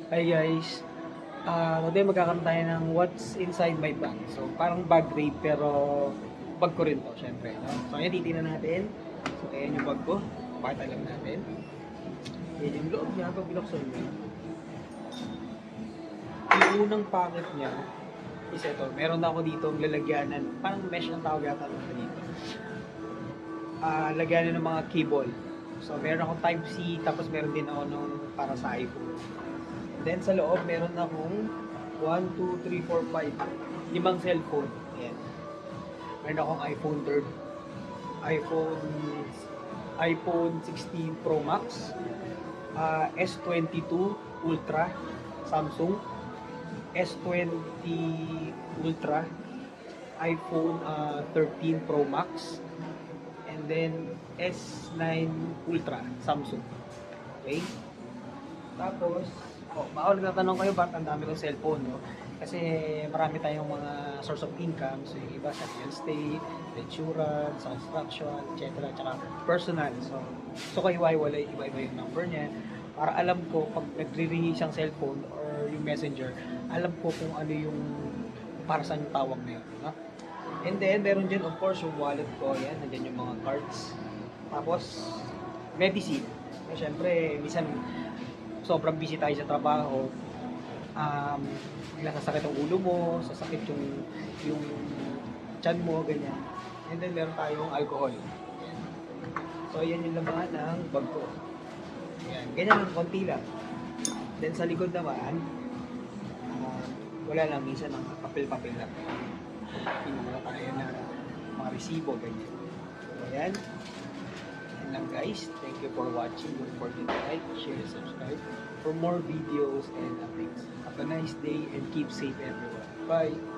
Hi guys, today magkakaroon tayo ng what's inside my bag. So parang bag raid pero bag ko rin to syempre. No? So ayan, titignan natin. So ayan yung bag ko, pakita lang natin. Ayan yung loob niya, pag binuksan mo. Yung unang packet niya is ito, meron na ako dito lalagyanan, parang mesh ang tawag yata nito dito. Lagyanan ng mga cable. So meron akong type C, tapos meron din ako nung para sa iPhone. Then sa loob, meron akong 1, 2, 3, 4, 5. Limang cellphone. Ayan. Meron akong iPhone 3, iPhone iPhone 16 Pro Max, S22 Ultra, Samsung, S20 Ultra, iPhone 13 Pro Max, and then S9 Ultra, Samsung. Okay? Tapos, baka nagtatanong kayo ba't ang dami kong cellphone, no? Kasi marami tayong mga source of income. So yung iba sa real estate, insurance, construction, etc. Tsaka personal. So kayo iwalay, iba-iba yung number niya. Para alam ko, pag nagre-ring isang cellphone or yung messenger, alam ko kung ano yung para saan yung tawag na yun. No? And then, meron dyan of course yung wallet ko. Yan, nandyan yung mga cards. Tapos, medicine. So, syempre, minsan sobrang busy tayo sa trabaho, bigla sasakit ang ulo mo, sasakit yung tiyan mo, ganyan. And then meron tayong alcohol. So yan yung laman ng bag ko. Yan, ganyan lang, konti lang. Then sa likod naman, wala lang, minsan ang papel-papel lang. Pinumula tayo na mga resibo, ganyan. So ayan. Yan lang guys. Thank you for watching. Don't forget to like, share, subscribe for more videos and updates. Have a nice day and keep safe everyone. Bye!